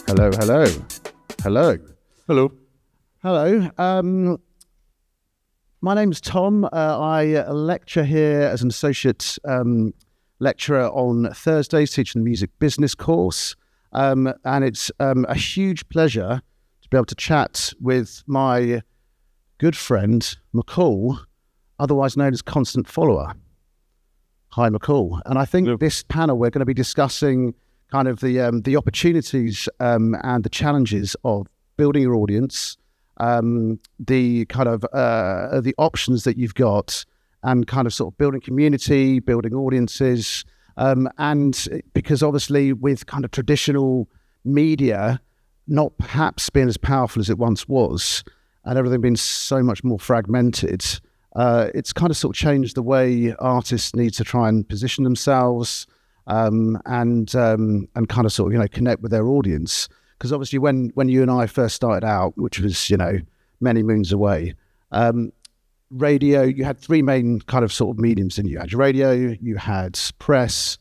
Hello, hello. Hello. Hello. Hello. My name's Tom. I lecture here as an associate lecturer on Thursdays, teaching the music business course. And it's a huge pleasure to be able to chat with my good friend, McCall, otherwise known as Constant Follower. Hi, McCall. And I think this panel, we're going to be discussing kind of the opportunities and the challenges of building your audience, the kind of the options that you've got, and kind of sort of building community, building audiences, and because obviously with kind of traditional media not perhaps being as powerful as it once was, and everything being so much more fragmented, it's kind of sort of changed the way artists need to try and position themselves, and kind of sort of, connect with their audience. Because obviously when you and I first started out, which was, many moons away, radio, you had three main kind of sort of mediums. And you had radio, you had press,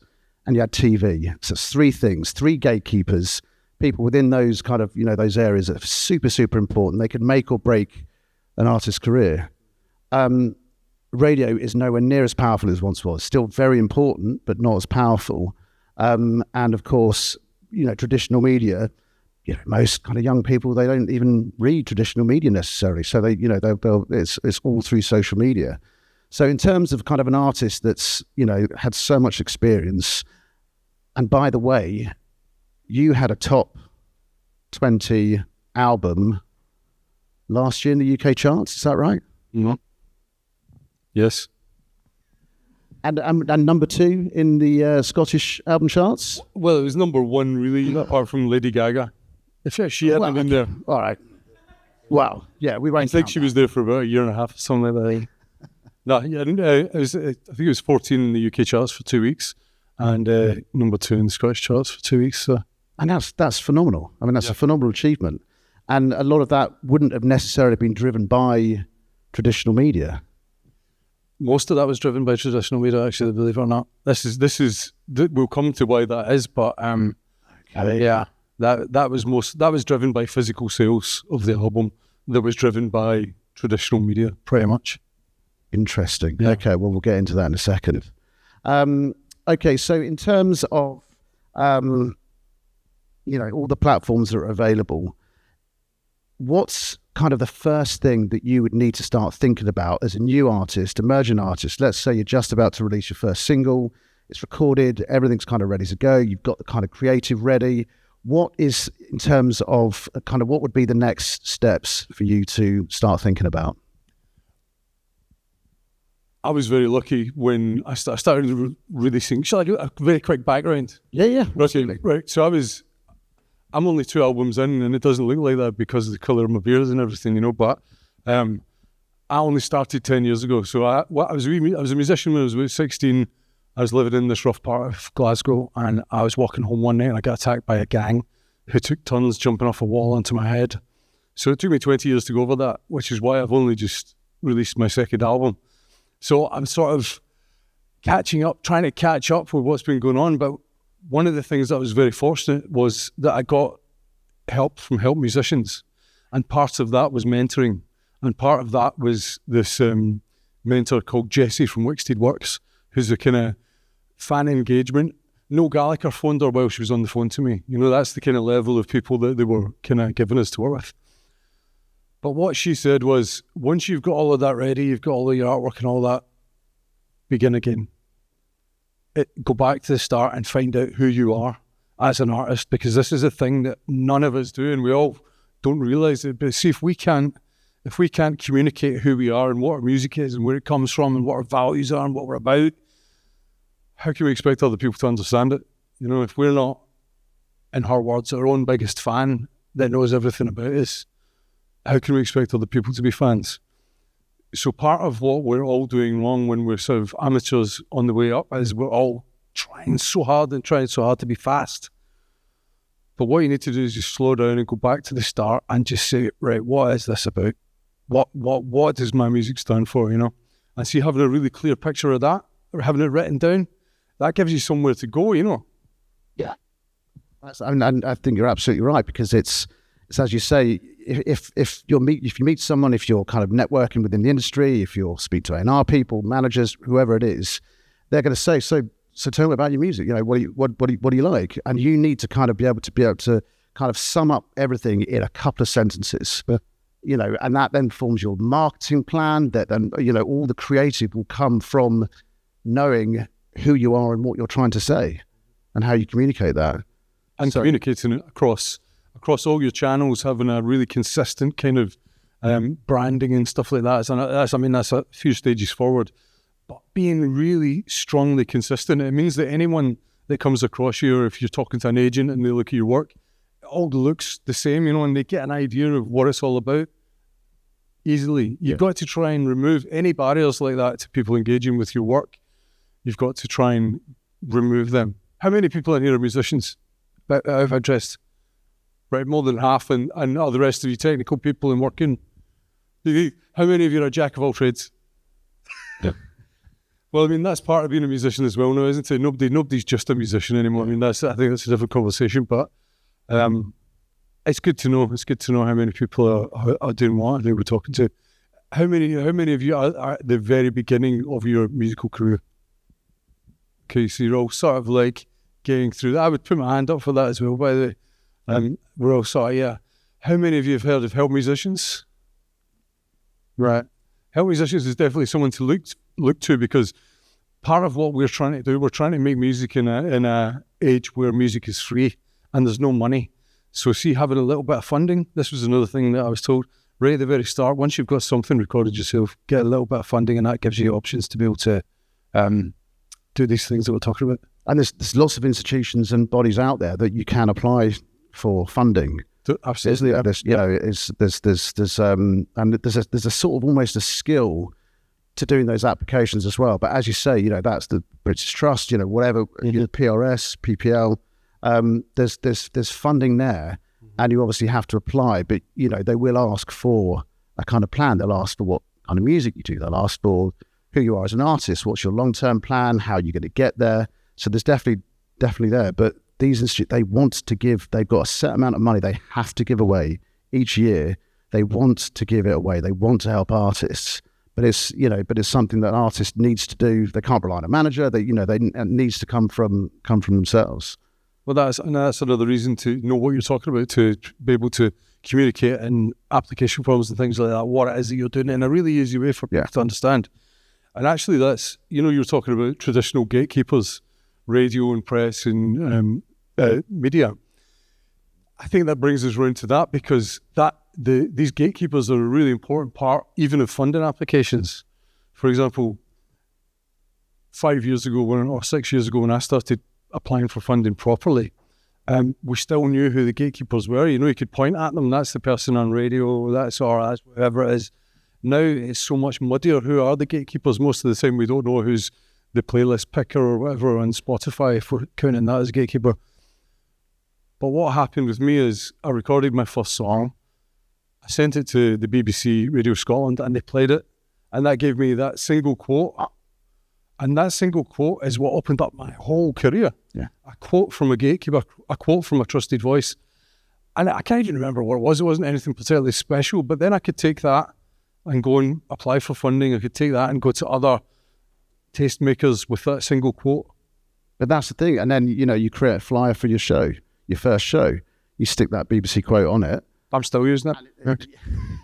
and you had TV. So it's three things, three gatekeepers, people within those kind of, those areas that are super, super important. They could make or break an artist's career. Radio is nowhere near as powerful as it once was. Still very important, but not as powerful. And of course, traditional media, most kind of young people, they don't even read traditional media necessarily. So they, it's all through social media. So in terms of kind of an artist that's, had so much experience, and by the way, you had a top 20 album last year in the UK charts. Is that right? Mm-hmm. Yes. And number 2 in the Scottish album charts? Well, it was number 1 really, apart from Lady Gaga. If she hadn't been there. All right. Wow. Yeah, we won't. I think she was there for about a year and a half, something like that. No, yeah, I think it was 14 in the UK charts for 2 weeks, and number 2 in the Scottish charts for 2 weeks. So. And that's phenomenal. I mean, that's a phenomenal achievement. And a lot of that wouldn't have necessarily been driven by traditional media. Most of that was driven by traditional media, actually, believe it or not. We'll come to why that is, but yeah, that was driven by physical sales of the album. That was driven by traditional media, pretty much. Interesting. Yeah. Okay, well, we'll get into that in a second. Okay, so in terms of all the platforms that are available, what's kind of the first thing that you would need to start thinking about as a new artist, emerging artist? Let's say you're just about to release your first single, it's recorded, everything's kind of ready to go, you've got the kind of creative ready. What is, in terms of kind of what would be the next steps for you to start thinking about? I was very lucky when I started releasing. Shall I do a very quick background? Yeah, absolutely. Right, so I'm only 2 albums in, and it doesn't look like that because of the colour of my beard and everything, but I only started 10 years ago. So I was a musician when I was about 16. I was living in this rough part of Glasgow, and I was walking home one night and I got attacked by a gang who took turns jumping off a wall onto my head. So it took me 20 years to go over that, which is why I've only just released my second album. So I'm sort of trying to catch up with what's been going on. But one of the things that was very fortunate was that I got help from help musicians, and part of that was mentoring, and part of that was this mentor called Jessie from Wicksteed Works, who's a kind of fan engagement. No Gallagher phoned her while she was on the phone to me. That's the kind of level of people that they were kind of giving us to work with. But what she said was, once you've got all of that ready, you've got all of your artwork and all that, begin again. Go back to the start and find out who you are as an artist, because this is a thing that none of us do, and we all don't realise it. But see, if we can't communicate who we are and what our music is and where it comes from and what our values are and what we're about, how can we expect other people to understand it? If we're not, in her words, our own biggest fan that knows everything about us, how can we expect other people to be fans? So part of what we're all doing wrong when we're sort of amateurs on the way up is we're all trying so hard to be fast. But what you need to do is just slow down and go back to the start and just say, right, what is this about? What does my music stand for, And see, having a really clear picture of that, or having it written down, that gives you somewhere to go, Yeah. And I think you're absolutely right, because it's as you say, if you meet someone, if you're kind of networking within the industry, if you'll speak to A&R people, managers, whoever it is, they're going to say, so tell me about your music. What do you like? And you need to kind of be able to kind of sum up everything in a couple of sentences. And that then forms your marketing plan. That then all the creative will come from knowing who you are and what you're trying to say, and how you communicate that. And communicating it across all your channels, having a really consistent kind of branding and stuff like that. That's a few stages forward. But being really strongly consistent, it means that anyone that comes across you, or if you're talking to an agent and they look at your work, it all looks the same, and they get an idea of what it's all about easily. You've got to try and remove any barriers like that to people engaging with your work. You've got to try and remove them. How many people in here are musicians? I've addressed, right, more than half, and all the rest of you technical people and working. How many of you are a jack of all trades? Yeah. Well, that's part of being a musician as well now, isn't it? Nobody's just a musician anymore. I think that's a different conversation, but it's good to know. It's good to know how many people are doing what and who we're talking to. How many of you are at the very beginning of your musical career? Okay, so you're all sort of like getting through that. I would put my hand up for that as well, by the way. We're all sort of, yeah. How many of you have heard of help musicians? Right. Help musicians is definitely someone to look to, because part of what we're trying to do, we're trying to make music in a age where music is free and there's no money. So see, having a little bit of funding, this was another thing that I was told right at the very start. Once you've got something recorded yourself, get a little bit of funding, and that gives you options to be able to do these things that we're talking about. And there's lots of institutions and bodies out there that you can apply for funding. Absolutely. There's a sort of almost a skill to doing those applications as well. But as you say, that's the British Trust, whatever, PRS, PPL, there's funding there, and you obviously have to apply, but they will ask for a kind of plan. They'll ask for what kind of music you do. They'll ask for who you are as an artist, what's your long-term plan, how you're going to get there. So there's definitely there. But these institutes, they want to give, they've got a set amount of money they have to give away each year. They want to give it away. They want to help artists. But it's something that an artist needs to do. They can't rely on a manager. It needs to come from themselves. Well, that's another reason to know what you're talking about, to be able to communicate in application forms and things like that, what it is that you're doing in a really easy way for people to understand. And actually that's, you're talking about traditional gatekeepers, radio and press and media. I think that brings us round to that, because these gatekeepers are a really important part even of funding applications. For example, 5 years ago or 6 years ago when I started applying for funding properly, we still knew who the gatekeepers were. You could point at them, that's the person on radio, that's whoever it is. Now it's so much muddier. Who are the gatekeepers? Most of the time we don't know who's the playlist picker or whatever on Spotify, if we're counting that as a gatekeeper. But what happened with me is I recorded my first song, I sent it to the BBC Radio Scotland, and they played it, and that gave me that single quote. And that single quote is what opened up my whole career. Yeah. A quote from a gatekeeper, a quote from a trusted voice. And I can't even remember what it was. It wasn't anything particularly special, but then I could take that and go and apply for funding. I could take that and go to other tastemakers with that single quote. But that's the thing. And then, you create a flyer for your show, your first show. You stick that BBC quote on it. I'm still using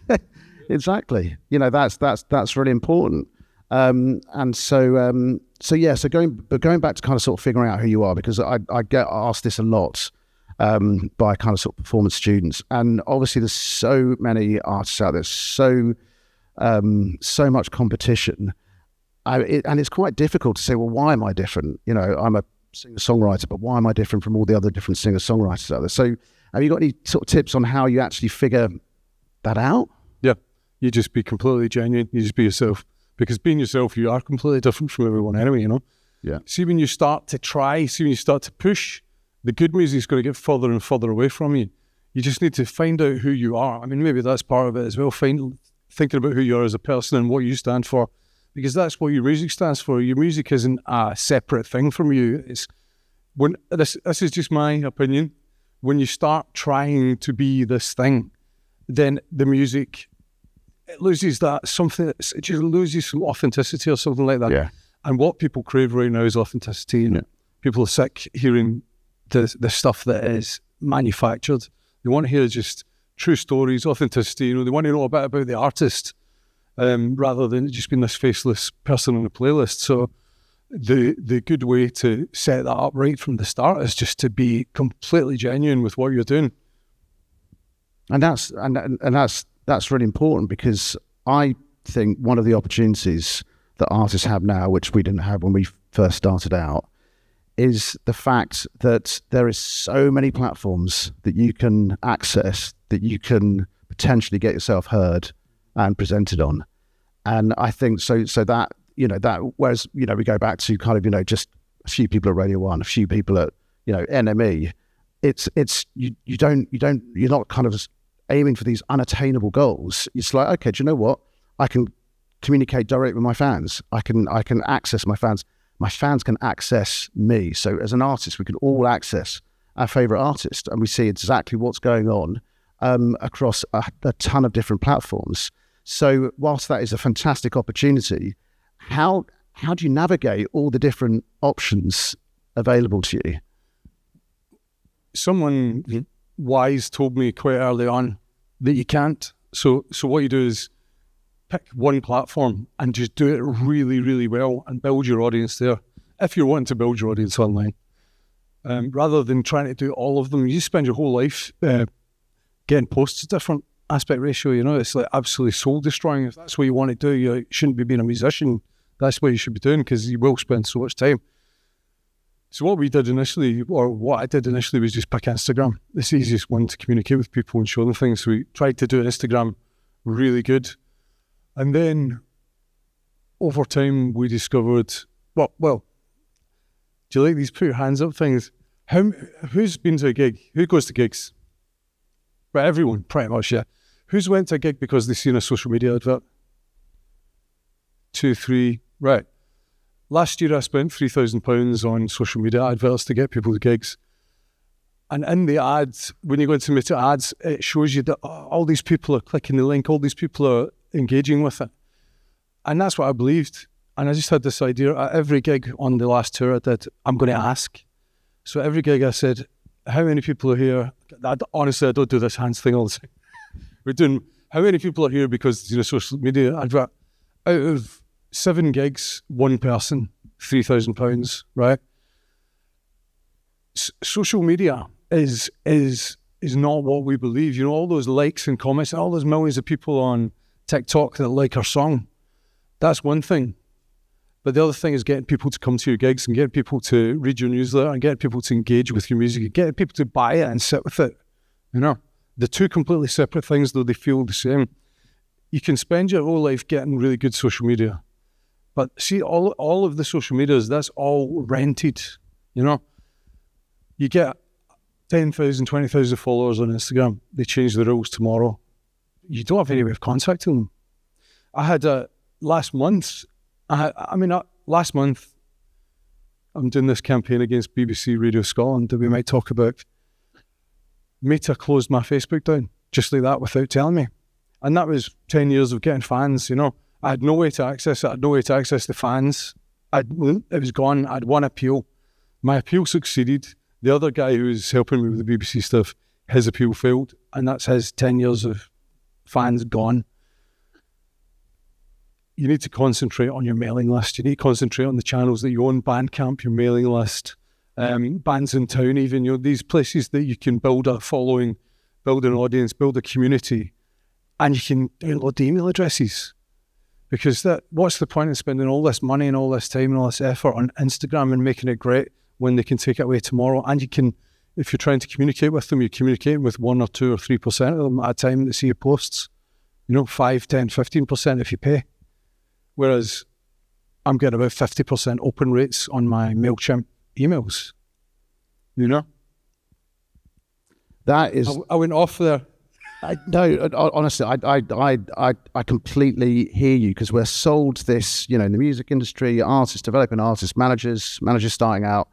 it. Exactly. That's really important. So going back to kind of sort of figuring out who you are, because I get asked this a lot by kind of sort of performance students, and obviously there's so many artists out there, so much competition, and it's quite difficult to say, well, why am I different? I'm a singer-songwriter, but why am I different from all the other different singer-songwriters out there? So have you got any sort of tips on how you actually figure that out? Yeah, you just be completely genuine, you just be yourself. Because being yourself, you are completely different from everyone anyway, Yeah. See, when you start to push, the good music's going to get further and further away from you. You just need to find out who you are. Maybe that's part of it as well, thinking about who you are as a person and what you stand for. Because that's what your music stands for. Your music isn't a separate thing from you. This is just my opinion. when you start trying to be this thing, then the music, it loses that something, it just loses some authenticity or something like that. Yeah. And what people crave right now is authenticity. You know? People are sick hearing the stuff that is manufactured. They want to hear just true stories, authenticity. You know, they want to know a bit about the artist rather than just being this faceless person on a playlist. So the good way to set that up right from the start is just to be completely genuine with what you're doing. And that's really important, because I think one of the opportunities that artists have now, which we didn't have when we first started out, is the fact that there is so many platforms that you can access, that you can potentially get yourself heard and presented on. And I think so that, you know, that, whereas, you know, we go back to kind of, you know, just a few people at Radio 1, a few people at, you know, NME, you're not kind of aiming for these unattainable goals. It's like, okay, do you know what? I can communicate directly with my fans. I can access my fans. My fans can access me. So as an artist, we can all access our favorite artist, and we see exactly what's going on across a ton of different platforms. So whilst that is a fantastic opportunity, how do you navigate all the different options available to you? Someone wise told me quite early on that you can't. So what you do is pick one platform and just do it really, really well and build your audience there. If you're wanting to build your audience online, rather than trying to do all of them, you spend your whole life getting posts at different aspect ratio. You know, it's like absolutely soul destroying. If that's what you want to do, you shouldn't be being a musician. That's what you should be doing, because you will spend so much time. So what we did initially, or what I did initially, was just pick Instagram. It's the easiest one to communicate with people and show them things. So we tried to do Instagram really good. And then over time we discovered, well, do you like these put your hands up things? Who's been to a gig? Who goes to gigs? Right, everyone, pretty much, yeah. Who's went to a gig because they've seen a social media advert? 2, 3, right. Last year I spent £3,000 on social media adverts to get people to gigs. And in the ads, when you go into Meta ads, it shows you that all these people are clicking the link, all these people are engaging with it. And that's what I believed. And I just had this idea, at every gig on the last tour I did, I'm going to ask. So every gig I said, how many people are here? Honestly, I don't do this hands thing all the time. We're doing, how many people are here because, you know, social media advert? Out of 7 gigs, 1 person, £3,000, right? Social media is not what we believe. You know, all those likes and comments, all those millions of people on TikTok that like our song, that's one thing. But the other thing is getting people to come to your gigs and getting people to read your newsletter and getting people to engage with your music and getting people to buy it and sit with it. You know, the two completely separate things, though they feel the same. You can spend your whole life getting really good social media. But see, all of the social medias, that's all rented, you know. You get 10,000, 20,000 followers on Instagram. They change the rules tomorrow. You don't have any way of contacting them. I had last month, last month, I'm doing this campaign against BBC Radio Scotland that we might talk about. Meta closed my Facebook down, just like that, without telling me. And that was 10 years of getting fans, you know. I had no way to access it. I had no way to access the fans. It was gone. I had one appeal. My appeal succeeded. The other guy who was helping me with the BBC stuff, his appeal failed. And that's his 10 years of fans gone. You need to concentrate on your mailing list. You need to concentrate on the channels that you own, Bandcamp, your mailing list, bands in town even, you know, these places that you can build a following, build an audience, build a community, and you can download the email addresses. Because what's the point in spending all this money and all this time and all this effort on Instagram and making it great when they can take it away tomorrow? And you can, if you're trying to communicate with them, you're communicating with 1 or 2 or 3% of them at a time that see your posts. You know, 5, 10, 15% if you pay. Whereas I'm getting about 50% open rates on my MailChimp emails. You know? That is... I went off there. Honestly, I completely hear you, because we're sold this, you know, in the music industry, artists, developing artists, managers starting out,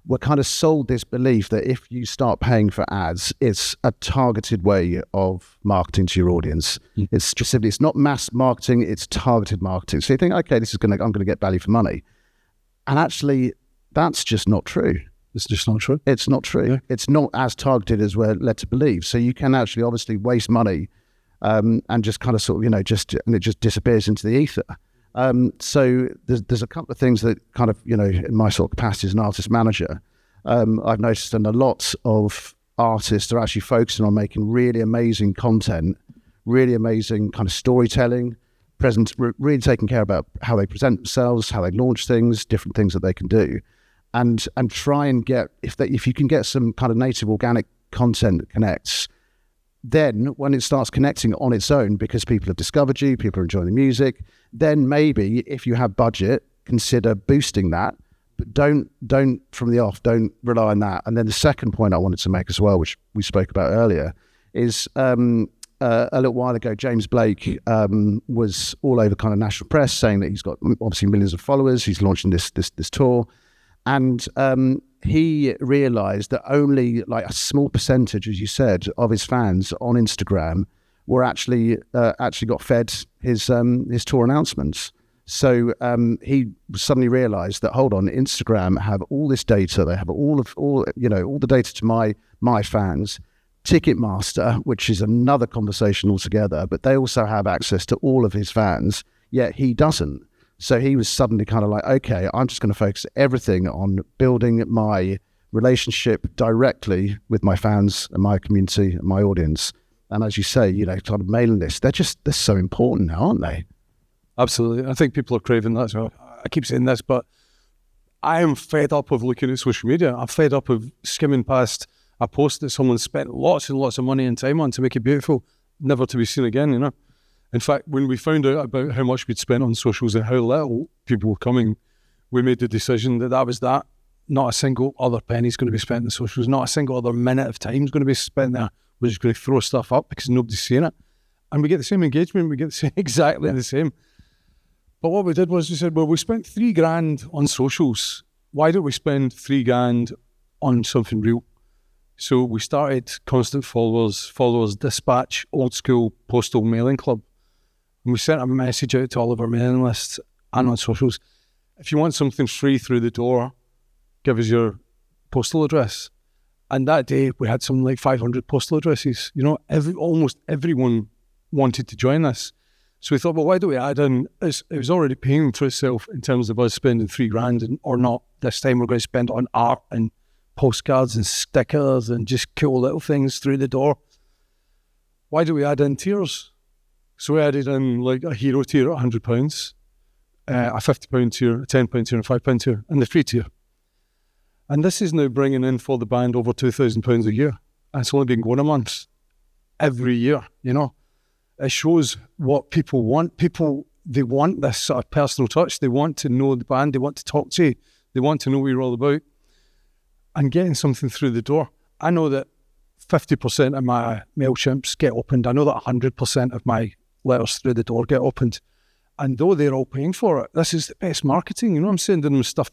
we're kind of sold this belief that if you start paying for ads, it's a targeted way of marketing to your audience. It's just simply, it's not mass marketing, it's targeted marketing. So you think, okay, I'm going to get value for money. And actually, that's just not true. It's just not true. It's not true. Yeah. It's not as targeted as we're led to believe. So you can actually obviously waste money and just kind of sort of, and it just disappears into the ether. So there's a couple of things that kind of, in my sort of capacity as an artist manager, I've noticed, and a lot of artists are actually focusing on making really amazing content, really amazing kind of storytelling, really taking care about how they present themselves, how they launch things, different things that they can do. And try and get, if you can get some kind of native organic content that connects, then when it starts connecting on its own because people have discovered you, people are enjoying the music, then maybe if you have budget, consider boosting that. But don't from the off, don't rely on that. And then the second point I wanted to make as well, which we spoke about earlier, is a little while ago, James Blake was all over kind of national press saying that he's got obviously millions of followers. He's launching this tour. And he realised that only like a small percentage, as you said, of his fans on Instagram were actually got fed his tour announcements. So he suddenly realised that, hold on, Instagram have all this data. They have all the data to my fans. Ticketmaster, which is another conversation altogether, but they also have access to all of his fans. Yet he doesn't. So he was suddenly kind of like, okay, I'm just going to focus everything on building my relationship directly with my fans and my community and my audience. And as you say, kind of mailing lists, they're so important now, aren't they? Absolutely. I think people are craving that. So I keep saying this, but I am fed up of looking at social media. I'm fed up of skimming past a post that someone spent lots and lots of money and time on to make it beautiful, never to be seen again, In fact, when we found out about how much we'd spent on socials and how little people were coming, we made the decision that was that. Not a single other penny is going to be spent on socials. Not a single other minute of time is going to be spent there. We're just going to throw stuff up because nobody's seeing it. And we get the same engagement. We get exactly the same. But what we did was we said, well, we spent $3,000 on socials. Why don't we spend $3,000 on something real? So we started Constant Followers Dispatch, old school postal mailing club. And we sent a message out to all of our mailing lists and on socials. If you want something free through the door, give us your postal address. And that day we had something like 500 postal addresses. Almost everyone wanted to join us. So we thought, well, why don't we add in, it was already paying for itself in terms of us spending $3,000 or not. This time we're going to spend on art and postcards and stickers and just cool little things through the door. Why do we add in tiers? So we added in like a hero tier at £100, a £50 tier, a £10 tier, and a £5 tier, and the free tier. And this is now bringing in for the band over £2,000 a year. And it's only been going a month every year, It shows what people want. People, they want this sort of personal touch. They want to know the band. They want to talk to you. They want to know what you're all about. And getting something through the door. I know that 50% of my MailChimps get opened. I know that 100% of my letters through the door get opened. And though they're all paying for it, this is the best marketing. I'm sending them stuff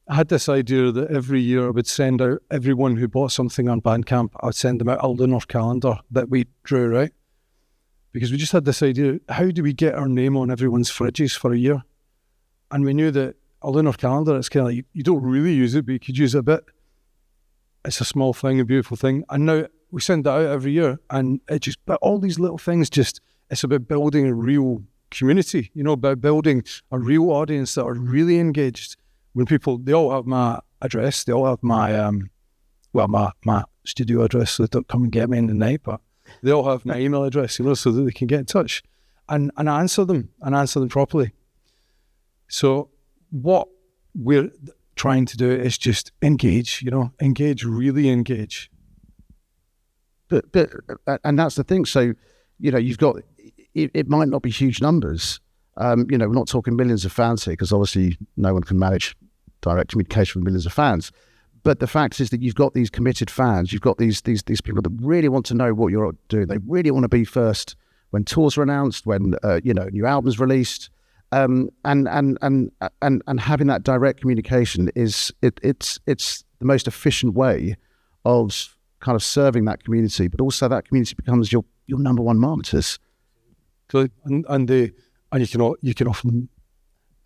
I had this idea that every year I would send out everyone who bought something on Bandcamp, I would send them out a lunar calendar that we drew, right? Because we just had this idea, how do we get our name on everyone's fridges for a year? And we knew that a lunar calendar, it's kind of like, you don't really use it, but you could use it a bit. It's a small thing, a beautiful thing. And now we send that out every year, and but all these little things it's about building a real community, about building a real audience that are really engaged. When people, they all have my address, they all have my, my studio address, so they don't come and get me in the night, but they all have my email address, so that they can get in touch and answer them properly. So what we're trying to do is just engage, really engage. But and that's the thing. So, you've got, it might not be huge numbers. We're not talking millions of fans here because obviously no one can manage direct communication with millions of fans. But the fact is that you've got these committed fans. You've got these people that really want to know what you're doing. They really want to be first when tours are announced, when new albums released. And having that direct communication is it's the most efficient way of kind of serving that community, but also that community becomes your number one marketers. So and you can offer them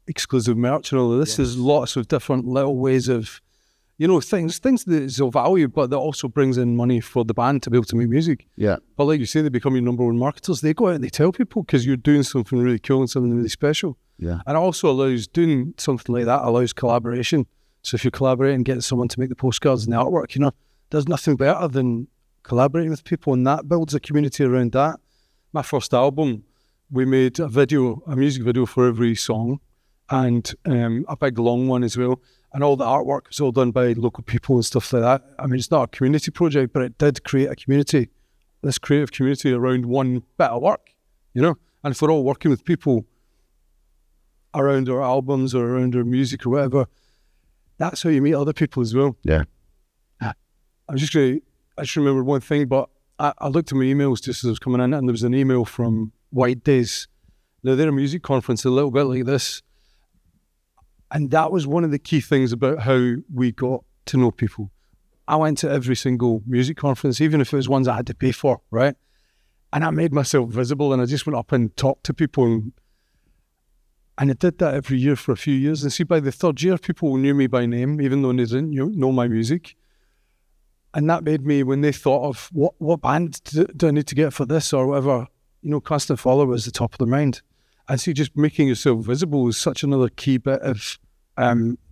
exclusive merch and all of this. There's lots of different little ways of, things that is of value, but that also brings in money for the band to be able to make music. Yeah. But like you say, they become your number one marketers. They go out and they tell people because you're doing something really cool and something really special. Yeah. And it also doing something like that allows collaboration. So if you collaborate and get someone to make the postcards and the artwork, there's nothing better than collaborating with people, and that builds a community around that. My first album, we made a music video for every song, and a big long one as well. And all the artwork was all done by local people and stuff like that. I mean, it's not a community project, but it did create a community, this creative community around one bit of work, And if we're all working with people around our albums or around our music or whatever, that's how you meet other people as well. Yeah. I just remember one thing, but I looked at my emails just as I was coming in, and there was an email from White Days. Now, they're a music conference a little bit like this. And that was one of the key things about how we got to know people. I went to every single music conference, even if it was ones I had to pay for, right? And I made myself visible, and I just went up and talked to people. And I did that every year for a few years. And see, by the third year, people knew me by name, even though they didn't know my music. And that made me, when they thought of what band do I need to get for this or whatever, constant follow was the top of their mind. And see, just making yourself visible is such another key bit of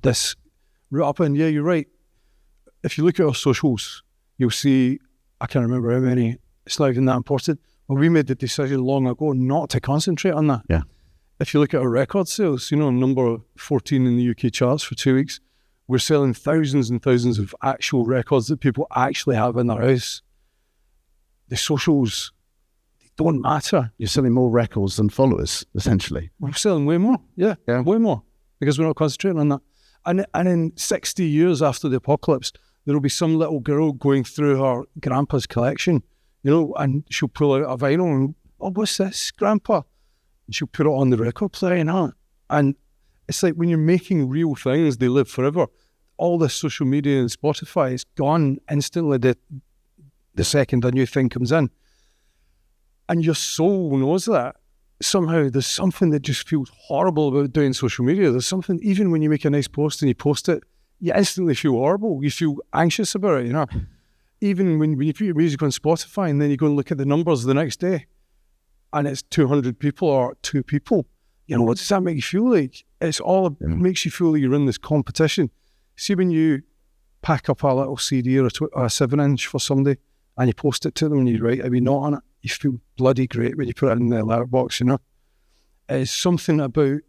this route up. And yeah, you're right. If you look at our socials, you'll see, I can't remember how many, it's not even that important, but we made the decision long ago not to concentrate on that. Yeah. If you look at our record sales, number 14 in the UK charts for 2 weeks, we're selling thousands and thousands of actual records that people actually have in their house. The socials, they don't matter. You're selling more records than followers, essentially. We're selling way more. Yeah, way more. Because we're not concentrating on that. And in 60 years after the apocalypse, there'll be some little girl going through her grandpa's collection, and she'll pull out a vinyl and, oh, what's this, Grandpa? And she'll put it on the record player, And it's like when you're making real things, they live forever. All this social media and Spotify is gone instantly the second a new thing comes in. And your soul knows that. Somehow there's something that just feels horrible about doing social media. There's something, even when you make a nice post and you post it, you instantly feel horrible. You feel anxious about it, Even when you put your music on Spotify and then you go and look at the numbers the next day and it's 200 people or 2 people, what does that make you feel like? It's all, it makes you feel like you're in this competition. See, when you pack up a little CD or a 7-inch for somebody and you post it to them and you write a wee note on it, you feel bloody great when you put it in the letterbox, It's something about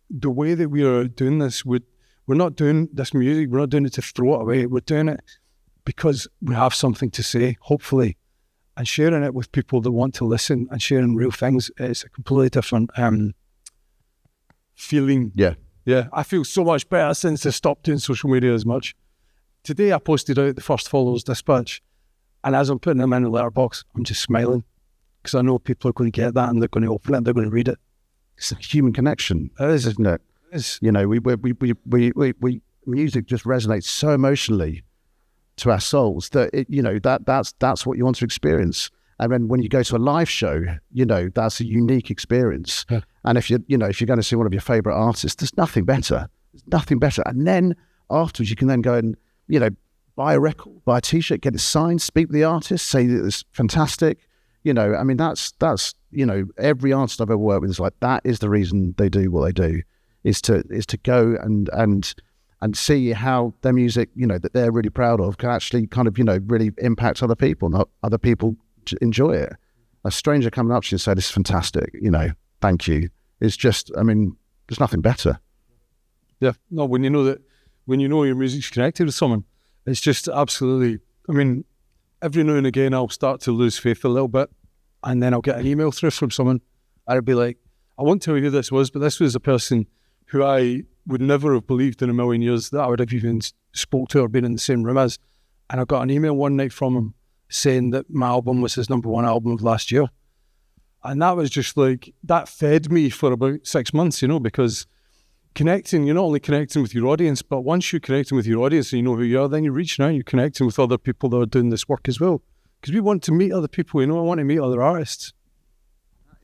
the way that we are doing this. We're not doing this music, we're not doing it to throw it away. We're doing it because we have something to say, hopefully, and sharing it with people that want to listen and sharing real things is a completely different feeling. Yeah. Yeah, I feel so much better since I stopped doing social media as much. Today I posted out the first followers dispatch, and as I'm putting them in the letterbox, I'm just smiling because I know people are going to get that and they're going to open it and they're going to read it. It's a human connection, isn't it? It is. We music just resonates so emotionally to our souls that that's what you want to experience. And then when you go to a live show, that's a unique experience. Yeah. And if you're going to see one of your favorite artists, there's nothing better. There's nothing better. And then afterwards, you can then go and, buy a record, buy a T-shirt, get it signed, speak with the artist, say that it's fantastic. That's every artist I've ever worked with is like, that is the reason they do what they do, is to go and see how their music, that they're really proud of, can actually kind of, really impact other people and other people enjoy it. A stranger coming up to you and say, this is fantastic, thank you. It's just, there's nothing better. Yeah, no, when you know your music's connected with someone, it's just absolutely, every now and again I'll start to lose faith a little bit, and then I'll get an email through from someone, and I'll be like, I won't tell you who this was, but this was a person who I would never have believed in a million years that I would have even spoke to or been in the same room as. And I got an email one night from him saying that my album was his number one album of last year. And that was just like, that fed me for about 6 months, because connecting, you're not only connecting with your audience, but once you're connecting with your audience and you know who you are, then you're reaching out, you're connecting with other people that are doing this work as well. Because we want to meet other people, I want to meet other artists.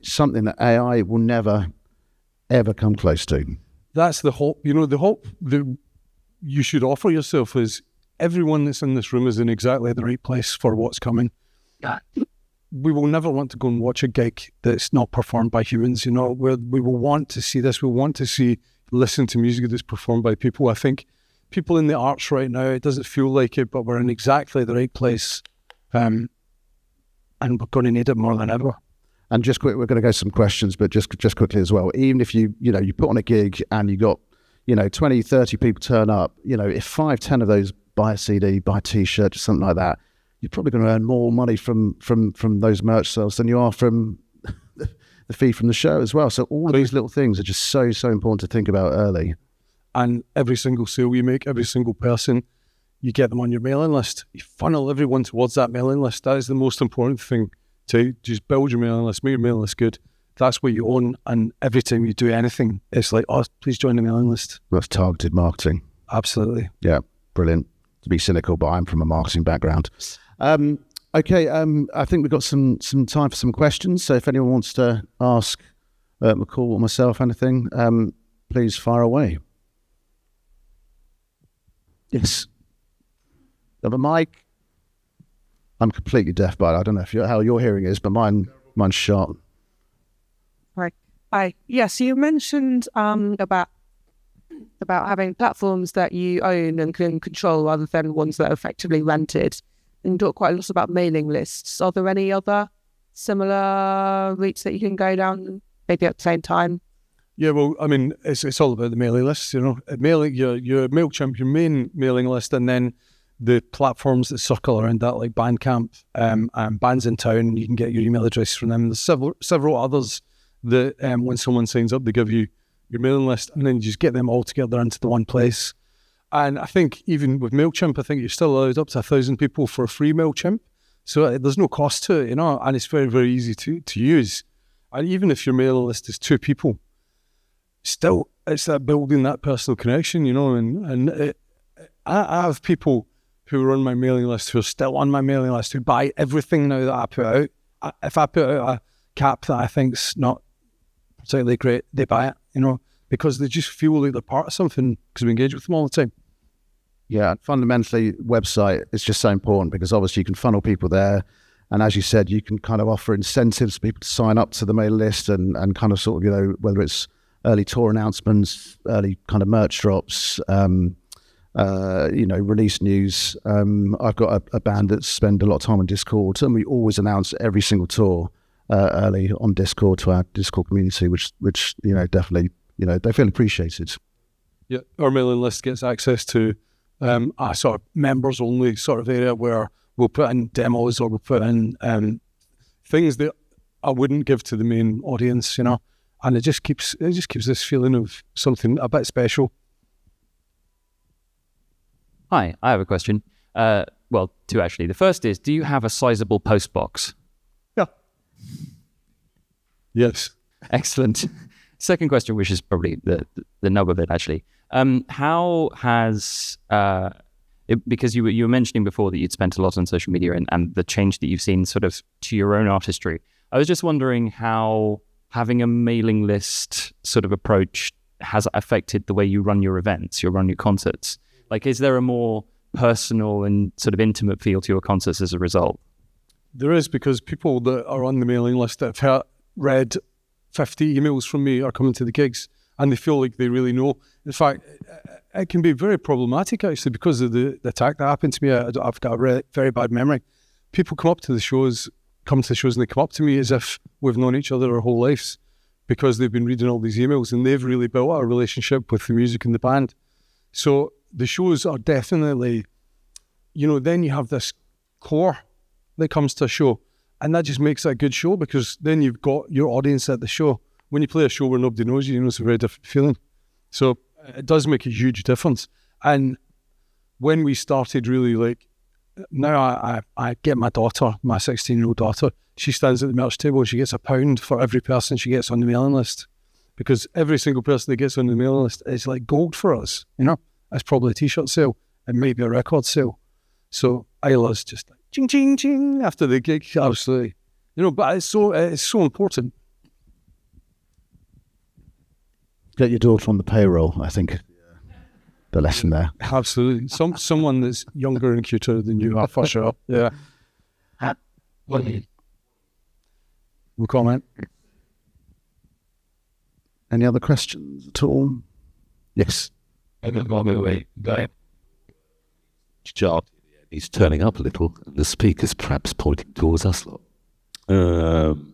Something that AI will never, ever come close to. That's the hope. The hope that you should offer yourself is everyone that's in this room is in exactly the right place for what's coming. We will never want to go and watch a gig that's not performed by humans, we will want to see this. We want to listen to music that's performed by people. I think people in the arts right now, it doesn't feel like it, but we're in exactly the right place. And we're going to need it more than ever. And just quick, we're going to go some questions, but just quickly as well. Even if you put on a gig and you got, 20, 30 people turn up, if 5, 10 of those buy a CD, buy a T-shirt, or something like that, you're probably going to earn more money from those merch sales than you are from the fee from the show as well. So all of these little things are just so important to think about early. And every single sale you make, every single person, you get them on your mailing list. You funnel everyone towards that mailing list. That is the most important thing. To just build your mailing list, make your mailing list good. That's what you own, and every time you do anything, it's like, oh, please join the mailing list. That's targeted marketing. Absolutely. Yeah, brilliant. To be cynical, but I'm from a marketing background. Okay, I think we've got some time for some questions. So if anyone wants to ask McCall or myself anything, please fire away. Yes. Have a mic. I'm completely deaf, but I don't know how your hearing is, but mine's sharp. Right. Hi. Yes, you mentioned about having platforms that you own and can control rather than ones that are effectively rented. And you talk quite a lot about mailing lists. Are there any other similar routes that you can go down, maybe at the same time? Yeah, well, I mean, it's all about the mailing lists, mailing your MailChimp, your main mailing list, and then the platforms that circle around that, like Bandcamp, and Bands in Town, you can get your email address from them. There's several others that when someone signs up, they give you your mailing list, and then you just get them all together into the one place. And I think even with MailChimp, I think you're still allowed up to 1,000 people for a free MailChimp. So there's no cost to it, and it's very, very easy to use. And even if your mailing list is 2 people, still, it's that building that personal connection, I have people who are on my mailing list, who are still on my mailing list, who buy everything now that I put out. If I put out a cap that I think's not particularly great, they buy it, because they just feel like they're part of something because we engage with them all the time. Yeah, fundamentally, website is just so important because obviously you can funnel people there. And as you said, you can kind of offer incentives for people to sign up to the mailing list and kind of sort of, whether it's early tour announcements, early kind of merch drops, release news. I've got a band that spend a lot of time on Discord, and we always announce every single tour early on Discord to our Discord community, which definitely, they feel appreciated. Yeah, our mailing list gets access to a sort of members only sort of area where we'll put in demos or we'll put in things that I wouldn't give to the main audience, and it just keeps this feeling of something a bit special. Hi, I have a question. Well, 2 actually. The first is, do you have a sizable post box? Yeah. Yes. Excellent. Second question, which is probably the nub of it actually. How has, because you were mentioning before that you'd spent a lot on social media and the change that you've seen sort of to your own artistry. I was just wondering how having a mailing list sort of approach has affected the way you run your events, you run your concerts. Like, is there a more personal and sort of intimate feel to your concerts as a result? There is, because people that are on the mailing list that have read 50 emails from me are coming to the gigs and they feel like they really know. In fact, it can be very problematic actually because of the attack that happened to me. I've got a very bad memory. People come to the shows and they come up to me as if we've known each other our whole lives because they've been reading all these emails and they've really built a relationship with the music and the band. So the shows are definitely, then you have this core that comes to a show, and that just makes it a good show because then you've got your audience at the show. When you play a show where nobody knows you, it's a very different feeling. So it does make a huge difference. And when we started really now I get my daughter, my 16-year-old daughter, she stands at the merch table, she gets £1 for every person she gets on the mailing list. Because every single person that gets on the mailing list is like gold for us, you know? It's probably a t-shirt sale and maybe a record sale. So Isla's just like, ching, ching, ching, after the gig, absolutely. You know, but it's so important. Get your daughter on the payroll, I think. The lesson there. Absolutely. Someone that's younger and cuter than you are, for sure. Yeah. No comment. Any other questions at all? Yes. He's turning up a little, and the speaker's perhaps pointing towards us lot.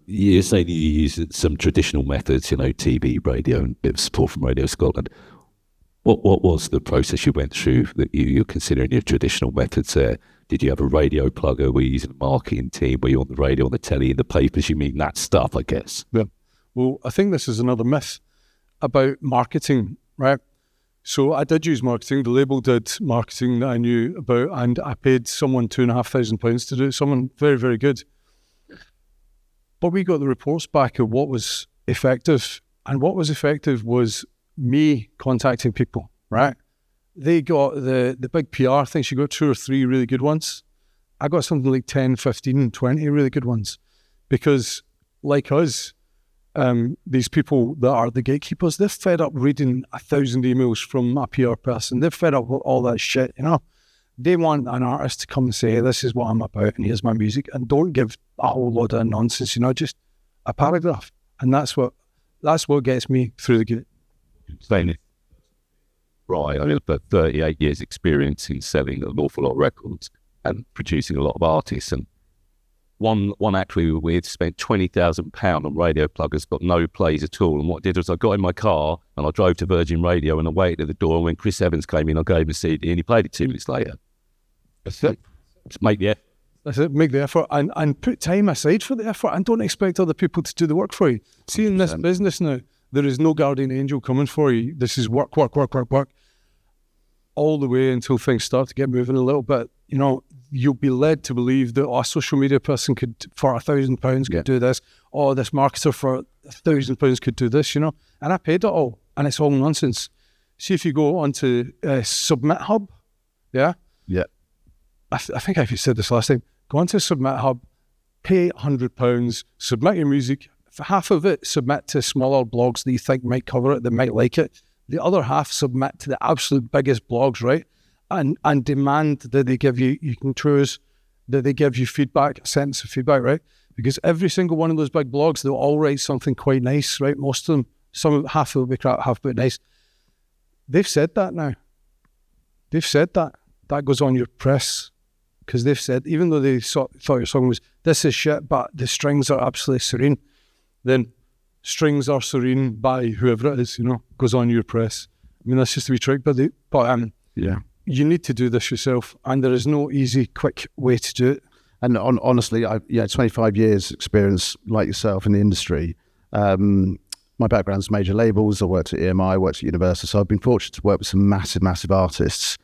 You say that you use some traditional methods, you know, TV, radio, and a bit of support from Radio Scotland. What was the process you went through that you're considering your traditional methods there? Did you have a radio plugger? Were you using a marketing team? Were you on the radio, on the telly, in the papers? You mean that stuff, I guess? Yeah. Well, I think this is another myth about marketing, right? So I did use marketing. The label did marketing that I knew about, and I paid someone £2,500 to do it, someone very, very good. But we got the reports back of what was effective, and what was effective was me contacting people, right? They got the big PR thing. She got 2 or 3 really good ones. I got something like 10, 15, 20 really good ones. Because like us, these people that are the gatekeepers, they're fed up reading 1,000 emails from a PR person. They're fed up with all that shit, you know? They want an artist to come and say, hey, this is what I'm about and here's my music, and don't give a whole lot of nonsense, you know, just a paragraph. And that's what gets me through the gate. Saying it right. I mean, I've got 38 years experience in selling an awful lot of records and producing a lot of artists. And one actually we had spent £20,000 on radio pluggers, got no plays at all. And what I did was I got in my car and I drove to Virgin Radio and I waited at the door. And when Chris Evans came in, I gave him a CD and he played it 2 minutes later. That's it. Just make the effort. That's it. Make the effort and put time aside for the effort, and don't expect other people to do the work for you. See, in this business now, there is no guardian angel coming for you. This is work, all the way until things start to get moving a little bit. You know, you'll be led to believe that a social media person could, for £1,000, could do this. Or this marketer for £1,000 could do this, you know. And I paid it all, and it's all nonsense. See, if you go onto Submit Hub, yeah? Yeah. I think I said this last time. Go onto Submit Hub, pay £100, submit your music. For half of it, submit to smaller blogs that you think might cover it, that might like it. The other half, submit to the absolute biggest blogs, right? And demand that they give you can choose, that they give you feedback, a sentence of feedback, right? Because every single one of those big blogs, they'll all write something quite nice, right? Most of them, half will be crap, half will be nice. They've said that now. They've said that. That goes on your press. Because they've said, even though they thought your song was, this is shit, but the strings are absolutely serene, then strings are serene by whoever it is, you know, goes on your press. I mean, that's just a wee trick, but yeah, you need to do this yourself, and there is no easy, quick way to do it. And honestly, 25 years experience like yourself in the industry. My background's major labels. I worked at EMI, I worked at Universal, so I've been fortunate to work with some massive, massive artists.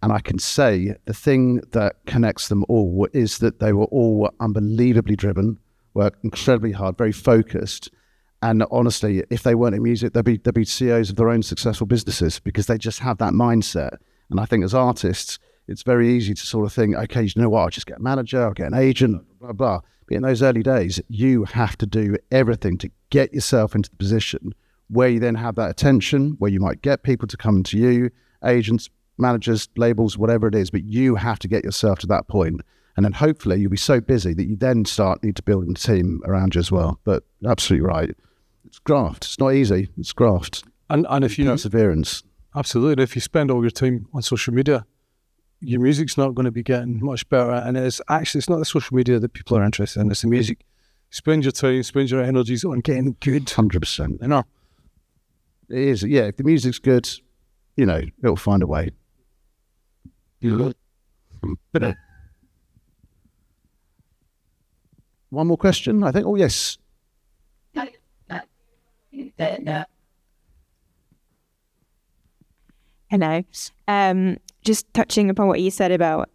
And I can say the thing that connects them all is that they were all unbelievably driven, worked incredibly hard, very focused. And honestly, if they weren't in music, they'd be CEOs of their own successful businesses, because they just have that mindset. And I think as artists, it's very easy to sort of think, okay, you know what, I'll just get a manager, I'll get an agent, blah, blah. But in those early days, you have to do everything to get yourself into the position where you then have that attention, where you might get people to come to you, agents, managers, labels, whatever it is, but you have to get yourself to that point. And then hopefully you'll be so busy that you then need to build a team around you as well. But absolutely right. It's graft. It's not easy. It's graft. And if you perseverance. Absolutely. If you spend all your time on social media, your music's not going to be getting much better. And it's not the social media that people are interested in, it's the music. Spend your time, spend your energies on getting good. 100%. You know? It is. Yeah, if the music's good, you know, it'll find a way. One more question, I think. Oh, yes. Hello. just touching upon what you said about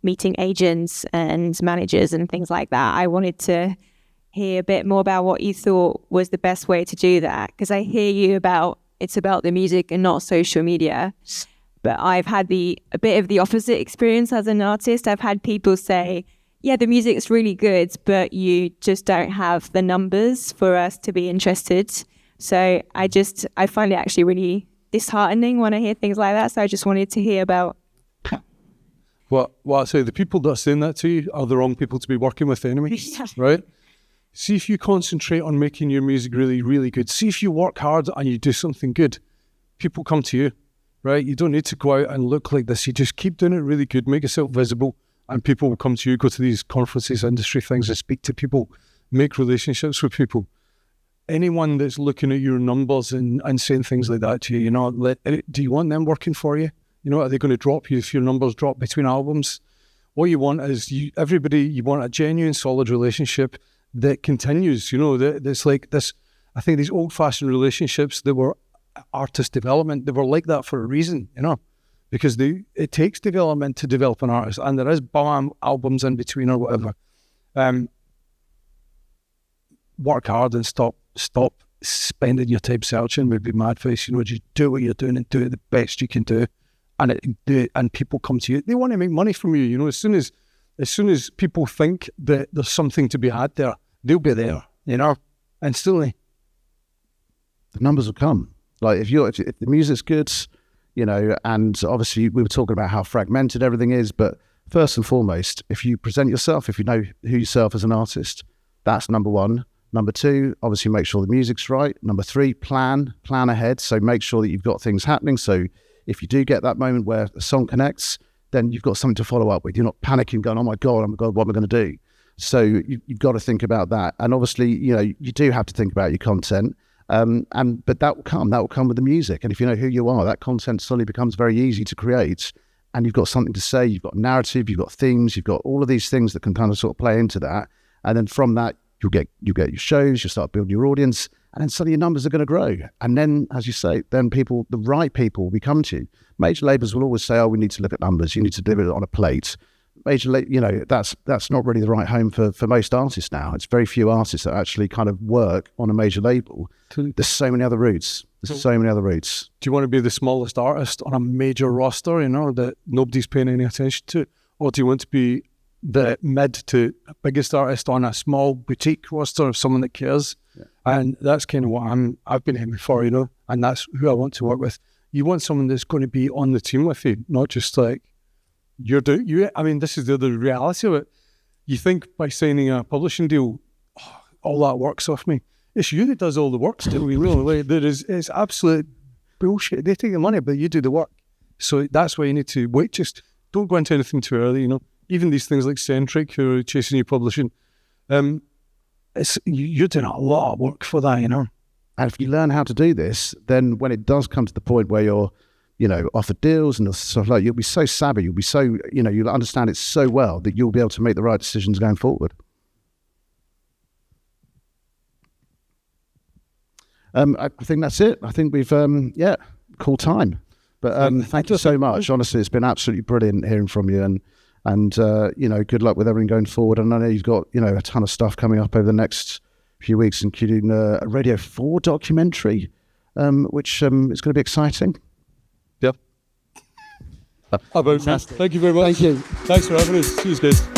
meeting agents and managers and things like that, I wanted to hear a bit more about what you thought was the best way to do that, because I hear you about it's about the music and not social media. But I've had a bit of the opposite experience as an artist. I've had people say, yeah, the music's really good, but you just don't have the numbers for us to be interested. So I find it actually really disheartening when I hear things like that. So I just wanted to hear about. Well, I say the people that are saying that to you are the wrong people to be working with anyway, right? See if you concentrate on making your music really, really good. See if you work hard and you do something good. People come to you, right? You don't need to go out and look like this. You just keep doing it really good, make yourself visible, and people will come to you, go to these conferences, industry things, and speak to people, make relationships with people. Anyone that's looking at your numbers and saying things like that to you, do you want them working for you? Are they going to drop you if your numbers drop between albums? What you want is you want a genuine, solid relationship that continues. That's like this. I think these old-fashioned relationships that were artist development, they were like that for a reason, because it takes development to develop an artist, and there is bum albums in between or whatever. Work hard and stop spending your time searching would be my advice. Just do what you're doing and do it the best you can do, and people come to you. They want to make money from you. As soon as people think that there's something to be had there, they'll be there. Instantly. The numbers will come. Like if the music's good, and obviously we were talking about how fragmented everything is, but first and foremost, if you present yourself, if you know who yourself as an artist, that's number one. Number two, obviously make sure the music's right. Number three, plan ahead. So make sure that you've got things happening. So if you do get that moment where a song connects, then you've got something to follow up with. You're not panicking going, oh my God, what am I going to do? So you've got to think about that. And obviously, you do have to think about your content. But that will come with the music. And if you know who you are, that content suddenly becomes very easy to create. And you've got something to say, you've got narrative, you've got themes, you've got all of these things that can kind of sort of play into that. And then from that, you'll get your shows, you'll start building your audience, and then suddenly your numbers are going to grow. And then, as you say, then the right people will come to you. Major labels will always say, oh, we need to look at numbers, you need to deliver it on a plate. That's not really the right home for most artists now. It's very few artists that actually kind of work on a major label. There's so many other routes. Do you want to be the smallest artist on a major roster, that nobody's paying any attention to? Or do you want to be the mid to biggest artist on a small boutique roster of someone that cares? Yeah. And that's kind of what I've been aiming for, and that's who I want to work with. You want someone that's going to be on the team with you, not just like this is the other reality of it. You think by signing a publishing deal, all that work's off me. It's you that does all the work still, really. It's absolute bullshit. They take the money, but you do the work. So that's why you need to wait. Just don't go into anything too early, Even these things like Centric, who are chasing you publishing, you're doing a lot of work for that, And if you learn how to do this, then when it does come to the point where you're, offered deals and stuff like, you'll be so savvy, you'll be so, you'll understand it so well that you'll be able to make the right decisions going forward. I think that's it. I think we've, cool time. But thank you so much. Honestly, it's been absolutely brilliant hearing from you, and good luck with everything going forward. And I know you've got, a ton of stuff coming up over the next few weeks, including a Radio 4 documentary, which is going to be exciting. Yep. Thank you very much. Thank you. Thanks for having us. Cheers, guys.